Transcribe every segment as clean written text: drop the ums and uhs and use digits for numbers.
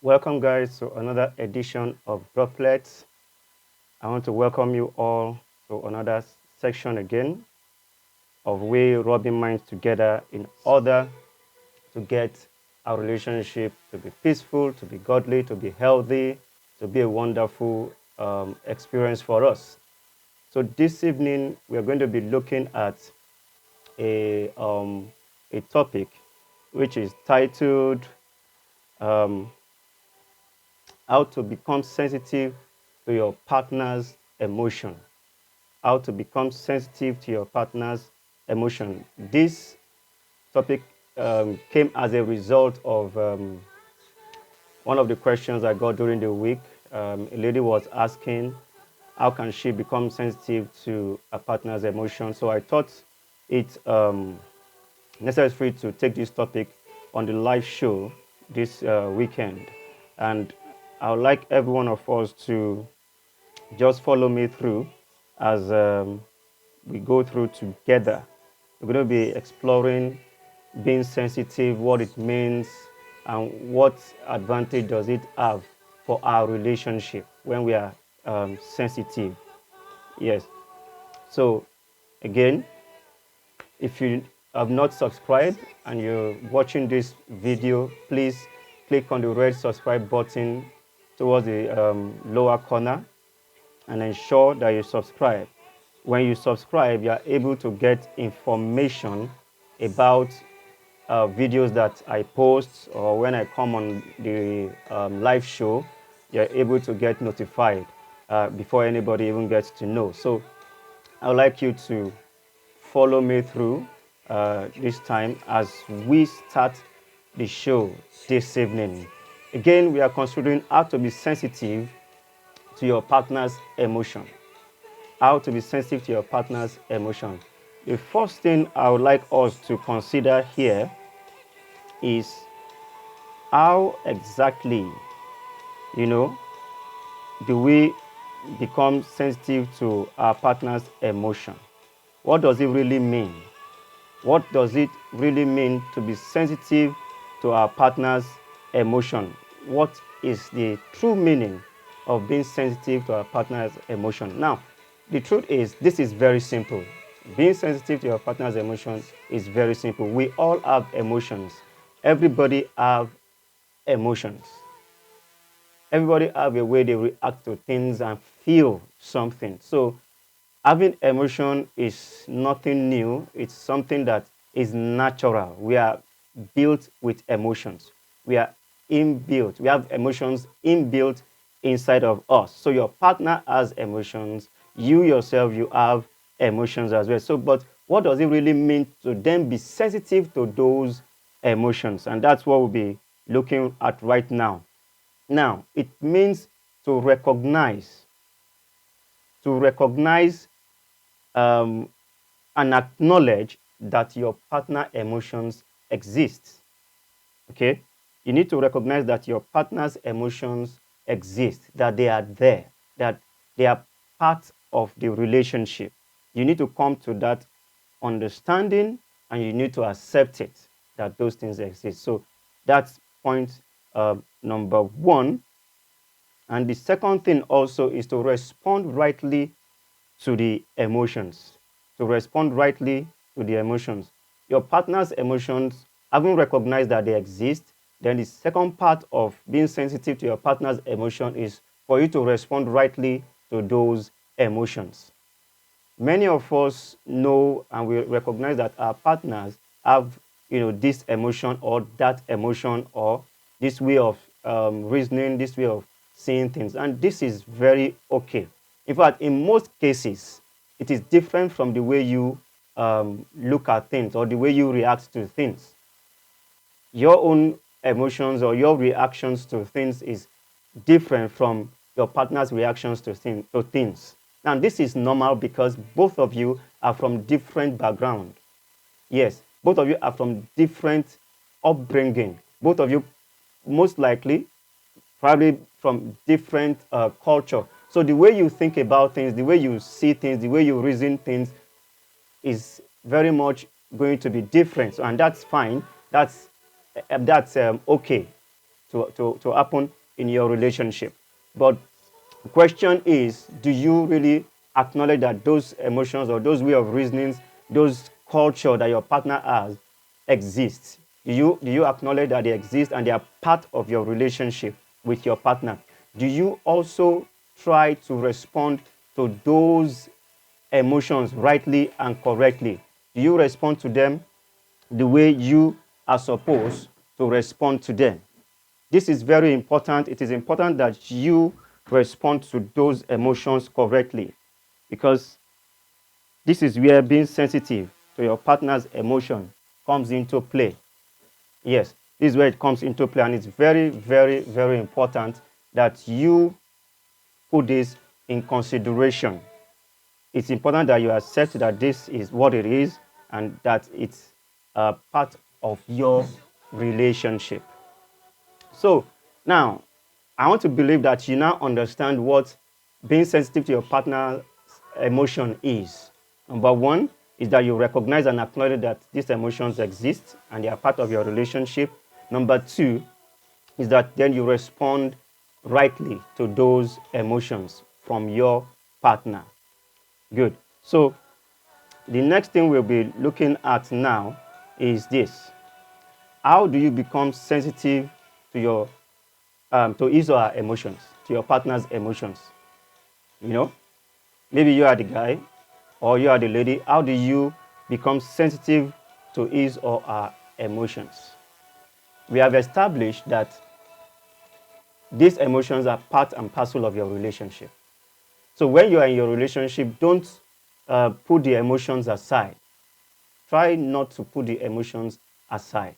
Welcome, guys, to another edition of Droplets. I want to welcome you all to another section again of we rubbing minds together in order to get our relationship to be peaceful, to be godly, to be healthy, to be a wonderful experience for us. So this evening, we are going to be looking at a, um, a topic which is titled um, How to Become Sensitive to Your Partner's Emotion. How to become sensitive to your partner's emotion. This topic came as a result of one of the questions I got during the week. A lady was asking, how can she become sensitive to a partner's emotion? So I thought it necessary to take this topic on the live show this weekend. And I would like every one of us to just follow me through as we go through together. We're going to be exploring being sensitive, what it means, and what advantage does it have for our relationship when we are sensitive. Yes. So, again, if you have not subscribed and you're watching this video, please click on the red subscribe button towards the lower corner and ensure that you subscribe. When you subscribe, you are able to get information about videos that I post, or when I come on the live show, you're able to get notified before anybody even gets to know. So I would like you to follow me through this time as we start the show this evening. Again, we are considering how to be sensitive to your partner's emotion. How to be sensitive to your partner's emotion. The first thing I would like us to consider here is how exactly, you know, do we become sensitive to our partner's emotion? What does it really mean? What does it really mean to be sensitive to our partner's emotion? What is the true meaning of being sensitive to our partner's emotion? Now, the truth is, this is very simple. Being sensitive to your partner's emotion is very simple. We all have emotions. Everybody have emotions. Everybody have a way they react to things and feel something. So having emotion is nothing new. It's something that is natural. We are built with emotions. We are inbuilt. We have emotions inbuilt inside of us. So your partner has emotions. You yourself, you have emotions as well. So, but what does it really mean to then be sensitive to those emotions? And that's what we'll be looking at right now. Now, it means to recognize um, and acknowledge that your partner emotions exist. Okay, you need to recognize that your partner's emotions exist, that they are there, that they are part of the relationship. You need to come to that understanding and you need to accept it, that those things exist. So that's point number one. And the second thing also is to respond rightly to the emotions. To respond rightly to the emotions. Your partner's emotions, having recognized that they exist, then the second part of being sensitive to your partner's emotion is for you to respond rightly to those emotions. Many of us know and we recognize that our partners have, this emotion or that emotion or this way of reasoning, this way of seeing things, and this is very okay. In fact, in most cases, it is different from the way you look at things or the way you react to things. Your own emotions or your reactions to things is different from your partner's reactions to things. Now, this is normal because both of you are from different background. Yes, both of you are from different upbringing. Both of you, most likely, probably from different culture. So the way you think about things, the way you see things, the way you reason things is very much going to be different. So, and that's fine. That's okay to happen in your relationship. But the question is, do you really acknowledge that those emotions or those way of reasonings, those culture that your partner has exist? Do you acknowledge that they exist and they are part of your relationship with your partner? Do you also try to respond to those emotions rightly and correctly? Do you respond to them the way you are supposed to respond to them? This is very important. It is important that you respond to those emotions correctly, because this is where being sensitive to your partner's emotion comes into play. Yes, this is where it comes into play, and it's very, very, very important that you put this in consideration. It's important that you accept that this is what it is and that it's part of your relationship. So now, I want to believe that you now understand what being sensitive to your partner's emotion is. Number one is that you recognize and acknowledge that these emotions exist and they are part of your relationship. Number two is that then you respond rightly to those emotions from your partner. Good. So the next thing we'll be looking at now is this. How do you become sensitive to your to his or her emotions, to your partner's emotions? You know, maybe you are the guy or you are the lady. How do you become sensitive to his or her emotions? We have established that these emotions are part and parcel of your relationship. So when you are in your relationship, don't put the emotions aside. Try not to put the emotions aside.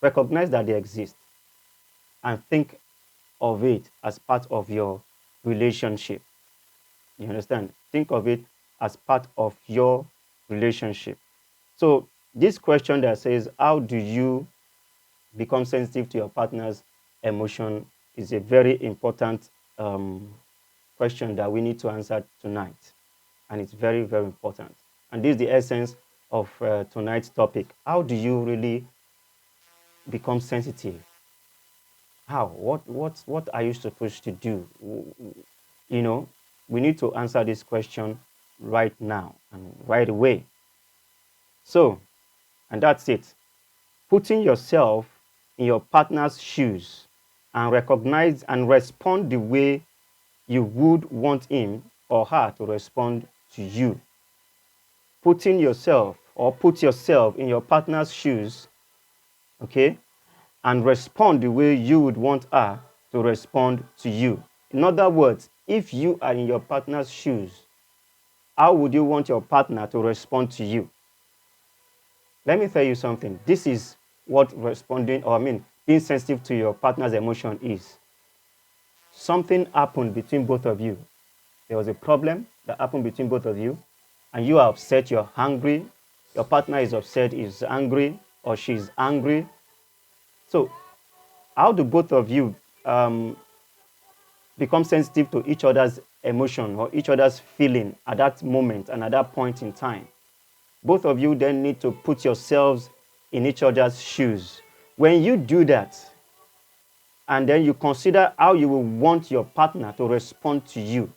Recognize that they exist and think of it as part of your relationship. You understand? Think of it as part of your relationship. So this question that says, how do you become sensitive to your partner's emotion, is a very important question that we need to answer tonight. And it's very, very important. And this is the essence of tonight's topic. How do you really become sensitive? How? What are you supposed to do? You know, we need to answer this question right now and right away. So, and that's it. Putting yourself in your partner's shoes and recognize and respond the way you would want him or her to respond to you. Putting yourself or put yourself in your partner's shoes, okay, and respond the way you would want her to respond to you. In other words, if you are in your partner's shoes, how would you want your partner to respond to you? Let me tell you something. This is what responding, or being sensitive to your partner's emotion is. Something happened between both of you. There was a problem that happened between both of you, and you are upset, you're angry. Your partner is upset, is angry, or she's angry. So, how do both of you become sensitive to each other's emotion or each other's feeling at that moment and at that point in time? Both of you then need to put yourselves in each other's shoes. When you do that, and then you consider how you will want your partner to respond to you,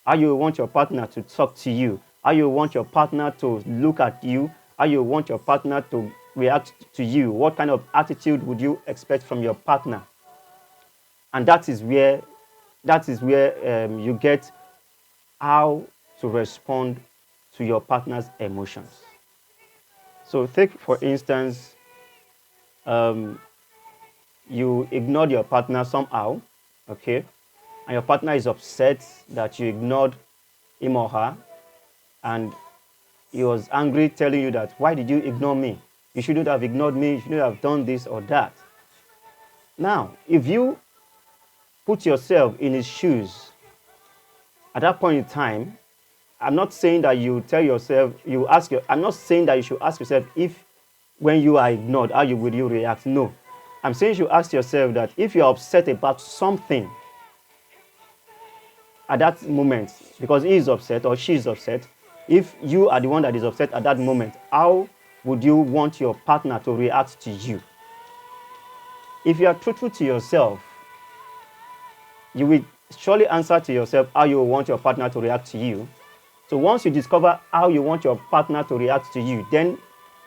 how you want your partner to talk to you, how you want your partner to look at you, how you want your partner to react to you, what kind of attitude would you expect from your partner? And that is where you get how to respond to your partner's emotions. So take, for instance, you ignored your partner somehow, okay? And your partner is upset that you ignored him or her, and he was angry, telling you that, why did you ignore me? You shouldn't have ignored me, you shouldn't have done this or that. Now, if you put yourself in his shoes at that point in time, I'm not saying that you tell yourself, I'm not saying that you should ask yourself, if when you are ignored, how would you react? No. I'm saying you should ask yourself that if you're upset about something at that moment, because he is upset or she is upset, if you are the one that is upset at that moment, how would you want your partner to react to you? If you are truthful to yourself, you will surely answer to yourself how you want your partner to react to you. So once you discover how you want your partner to react to you, then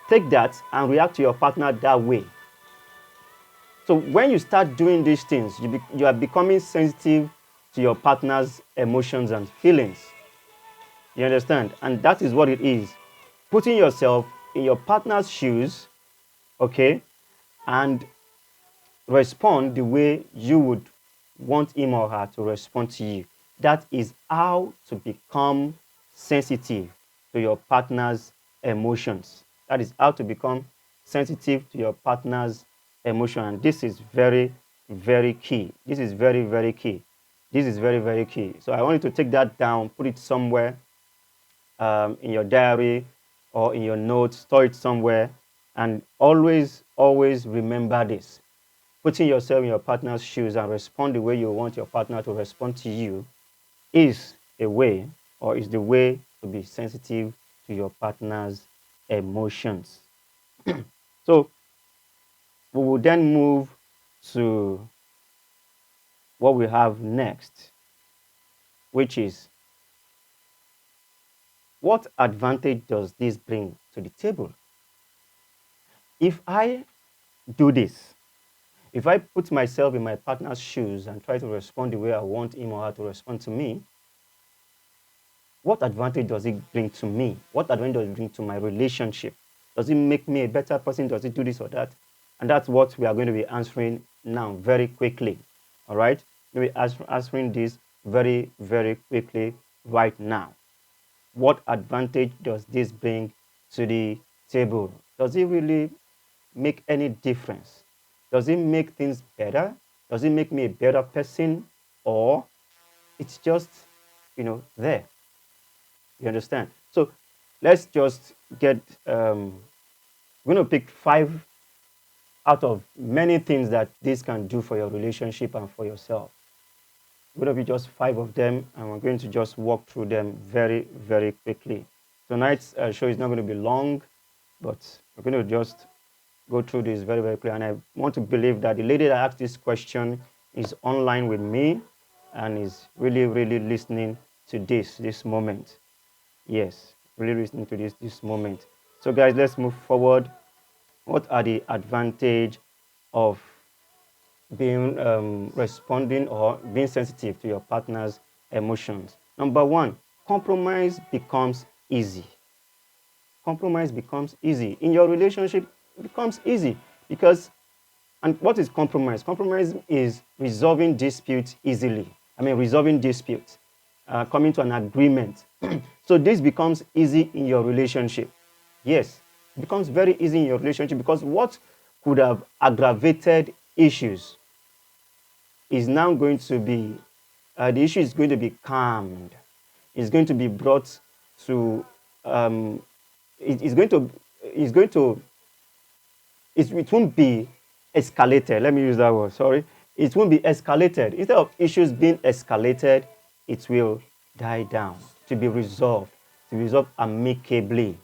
take that and react to your partner that way. So when you start doing these things, you are becoming sensitive to your partner's emotions and feelings. You understand? And that is what it is. Putting yourself in your partner's shoes, okay, and respond the way you would want him or her to respond to you. That is how to become sensitive to your partner's emotions. That is how to become sensitive to your partner's emotion. And this is very, very key. This is very, very key. This is very, very key. So I want you to take that down, put it somewhere in your diary or in your notes, store it somewhere, and always, always remember this. Putting yourself in your partner's shoes and respond the way you want your partner to respond to you is a way, or is the way to be sensitive to your partner's emotions. So we will then move to what we have next, which is, what advantage does this bring to the table? If I do this, if I put myself in my partner's shoes and try to respond the way I want him or her to respond to me, what advantage does it bring to me? What advantage does it bring to my relationship? Does it make me a better person? Does it do this or that? And that's what we are going to be answering now very quickly. All right? We'll be answering this very, very quickly right now. What advantage does this bring to the table? Does it really make any difference? Does it make things better? Does it make me a better person? Or it's just, there? You understand? So let's just get, we're going to pick 5 out of many things that this can do for your relationship and for yourself. We're going to be just 5 of them, and we're going to just walk through them very, very quickly. Tonight's show is not going to be long, but we're going to just go through this very, very clear. And I want to believe that the lady that asked this question is online with me and is really, really listening to this moment. Yes, really listening to this moment. So guys, let's move forward. What are the advantage of being responding or being sensitive to your partner's emotions? Number 1, compromise becomes easy. Compromise becomes easy. In your relationship, it becomes easy because, and what is compromise? Compromise is resolving disputes easily. Resolving disputes, coming to an agreement. So this becomes easy in your relationship. Yes, it becomes very easy in your relationship because what could have aggravated issues is now going to be, the issue is going to be calmed. It's going to be brought to, it won't be escalated. Let me use that word, sorry. It won't be escalated. Instead of issues being escalated, it will die down, to be resolved amicably.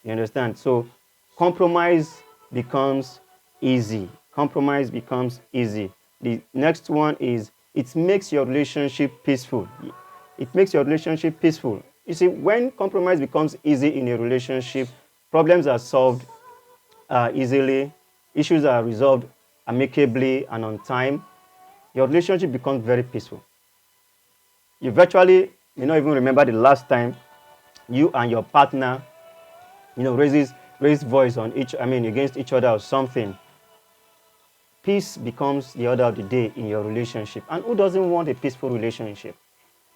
You understand? So compromise becomes easy. Compromise becomes easy. The next one is, it makes your relationship peaceful. It makes your relationship peaceful. You see, when compromise becomes easy in a relationship, problems are solved easily, issues are resolved amicably and on time, your relationship becomes very peaceful. You virtually may not even remember the last time you and your partner, raised voice on against each other or something. Peace becomes the order of the day in your relationship. And who doesn't want a peaceful relationship?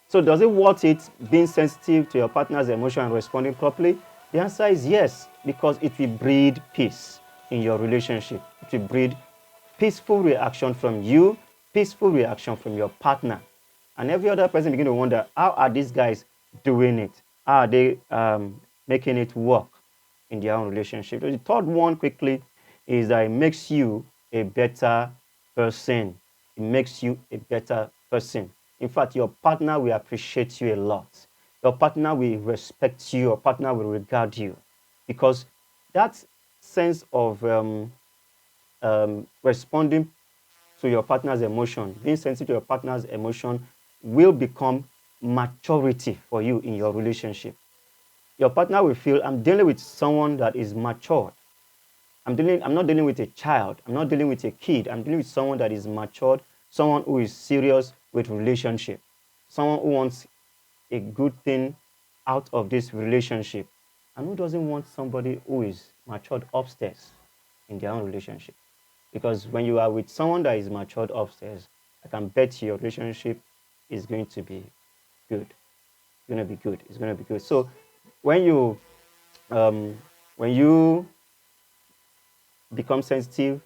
So does it worth it being sensitive to your partner's emotion and responding properly? The answer is yes, because it will breed peace in your relationship. It will breed peaceful reaction from you, peaceful reaction from your partner. And every other person begin to wonder, how are these guys doing it? How are they making it work in their own relationship? So the third one quickly is that it makes you a better person. It makes you a better person. In fact, your partner will appreciate you a lot. Your partner will respect you. Your partner will regard you. Because that sense of responding to your partner's emotion, being sensitive to your partner's emotion will become maturity for you in your relationship. Your partner will feel, I'm dealing with someone that is matured. I'm not dealing with a child. I'm not dealing with a kid. I'm dealing with someone that is matured, someone who is serious with relationship, someone who wants a good thing out of this relationship, and who doesn't want somebody who is matured upstairs in their own relationship. Because when you are with someone that is matured upstairs, I can bet your relationship is going to be good. It's going to be good. It's going to be good. So when you um, when you become sensitive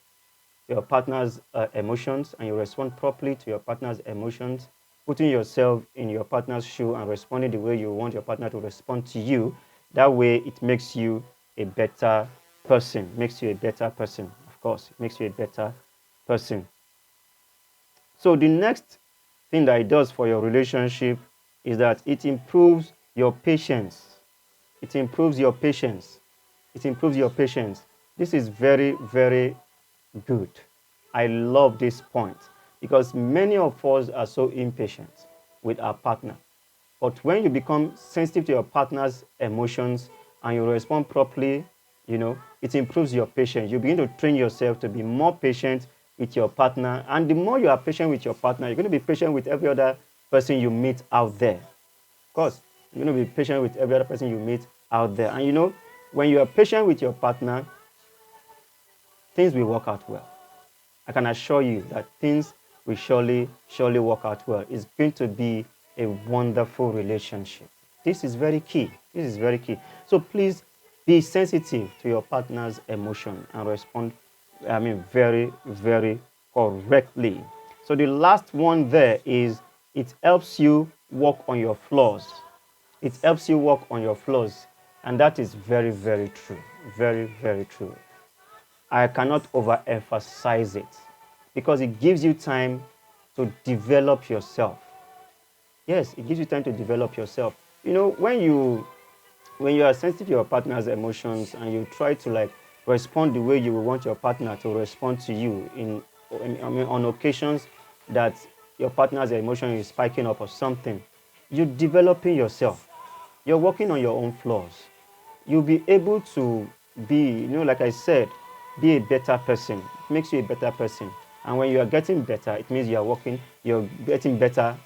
to your partner's emotions and you respond properly to your partner's emotions, putting yourself in your partner's shoe and responding the way you want your partner to respond to you, that way it makes you a better person. Makes you a better person, of course. It makes you a better person. So the next thing that it does for your relationship is that it improves your patience. It improves your patience. It improves your patience. This is very, very good. I love this point because many of us are so impatient with our partner. But when you become sensitive to your partner's emotions and you respond properly, it improves your patience. You begin to train yourself to be more patient with your partner. And the more you are patient with your partner, you're going to be patient with every other person you meet out there. Of course, you're going to be patient with every other person you meet out there. And when you are patient with your partner, things will work out well. I can assure you that things will surely, surely work out well. It's going to be a wonderful relationship. This is very key. This is very key. So please be sensitive to your partner's emotion and respond, very, very correctly. So the last one there is it helps you work on your flaws. It helps you work on your flaws. And that is very, very true. Very, very true. I cannot overemphasize it because it gives you time to develop yourself. Yes, it gives you time to develop yourself. When you are sensitive to your partner's emotions and you try to respond the way you would want your partner to respond to you on occasions that your partner's emotion is spiking up or something, you're developing yourself. You're working on your own flaws. You'll be able to be, like I said, be a better person. It makes you a better person. And when you are getting better, it means you're getting better,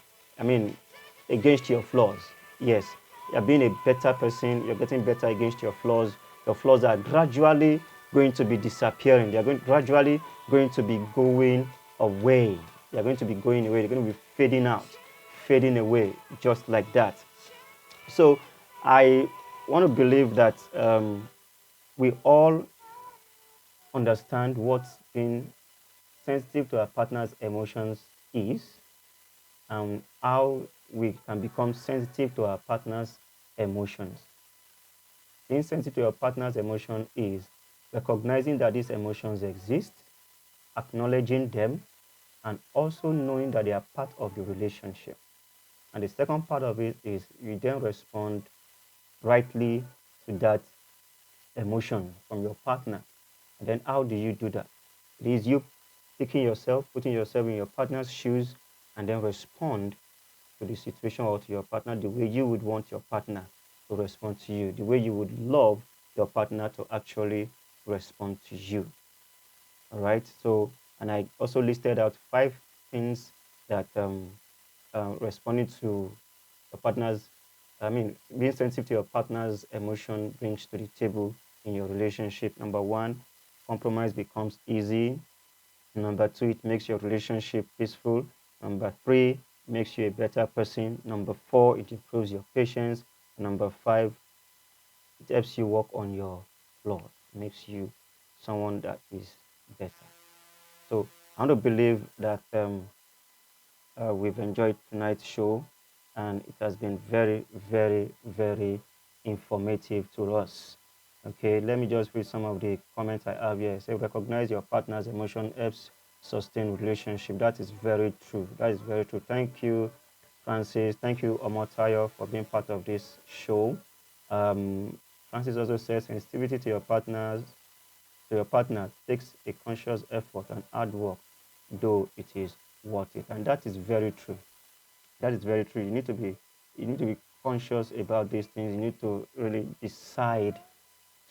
against your flaws. Yes, you're being a better person, you're getting better against your flaws. Your flaws are gradually going to be disappearing. They're gradually going to be going away. They're going to be going away. They're going to be fading out, fading away, just like that. So I want to believe that we all understand what being sensitive to our partner's emotions is and how we can become sensitive to our partner's emotions. Being sensitive to your partner's emotion is recognizing that these emotions exist, acknowledging them, and also knowing that they are part of the relationship. And the second part of it is you then respond rightly to that emotion from your partner. And then how do you do that? It is you putting yourself in your partner's shoes and then respond to the situation or to your partner the way you would want your partner to respond to you, the way you would love your partner to actually respond to you. All right. So, and I also listed out 5 things that responding to your partner's, being sensitive to your partner's emotion brings to the table in your relationship. Number one, compromise becomes easy. Number two, it makes your relationship peaceful. Number three, makes you a better person. Number four, it improves your patience. Number five, it helps you work on your flaws, makes you someone that is better. So I want to believe that we've enjoyed tonight's show and it has been very, very, very informative to us. Okay, let me just read some of the comments I have here. Say, recognize your partner's emotion helps sustain relationship. That is very true. That is very true. Thank you, Francis. Thank you, Omotayo, for being part of this show. Francis also says sensitivity to your partner takes a conscious effort and hard work. though it is worth it. And that is very true. That is very true. You need to be conscious about these things. You need to really decide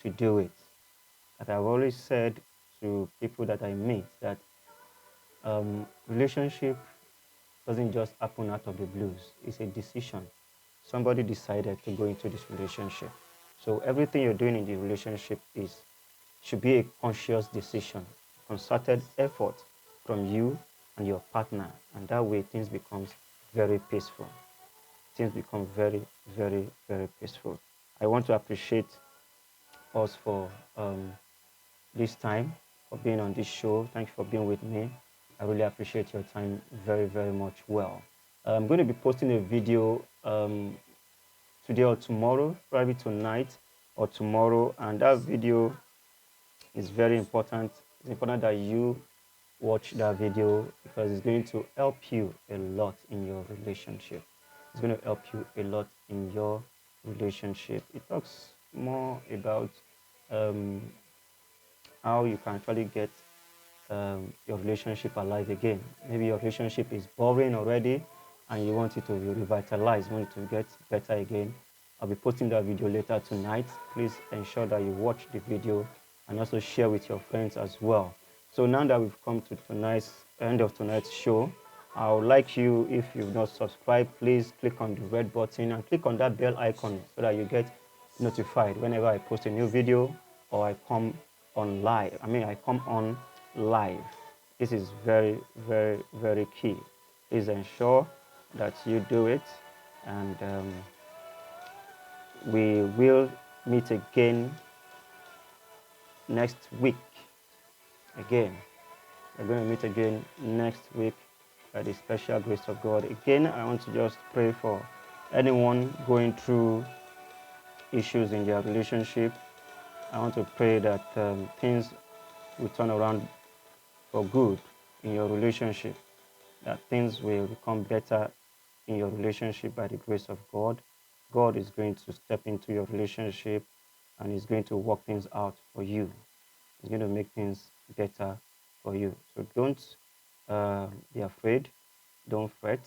to do it. Like I've always said to people that I meet, that relationship doesn't just happen out of the blues. It's a decision. Somebody decided to go into this relationship. So everything you're doing in the relationship should be a conscious decision, concerted effort from you and your partner. And that way things becomes very peaceful. Things become very, very, very peaceful. I want to appreciate us for this time, for being on this show. Thank you for being with me. I really appreciate your time very, very much. Well, I'm going to be posting a video today or tomorrow, probably tonight or tomorrow, and that video is very important. It's important that you watch that video because it's going to help you a lot in your relationship. It's going to help you a lot in your relationship. It talks more about um, how you can actually get your relationship alive again. Maybe your relationship is boring already and you want it to be revitalized, you want it to get better again. I'll be posting that video later tonight. Please ensure that you watch the video and also share with your friends as well. So now that we've come to tonight's end of tonight's show, I would like you, if you've not subscribed, please click on the red button and click on that bell icon so that you get notified whenever I post a new video or I come on live. I come on live. This is very, very, very key. Please ensure that you do it, and we will meet again next week. Again, we're going to meet again next week by the special grace of God. Again, I want to just pray for anyone going through issues in their relationship. I want to pray that things will turn around for good in your relationship, that things will become better in your relationship by the grace of God. God is going to step into your relationship and is going to work things out for you. He's going to make things better for you. So don't be afraid. Don't fret.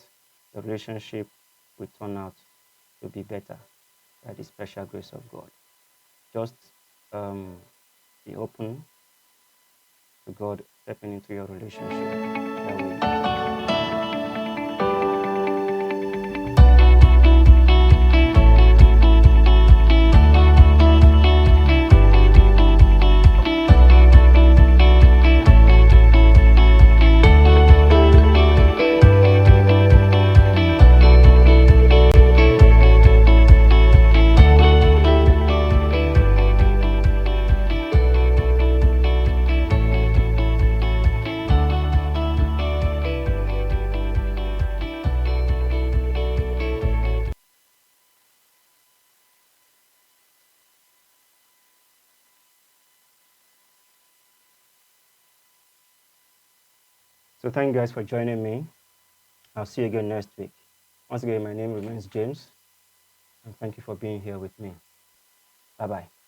The relationship will turn out to be better by the special grace of God. Just be open to God stepping into your relationship that way. So thank you guys for joining me. I'll see you again next week. Once again, my name remains James, and thank you for being here with me. Bye-bye.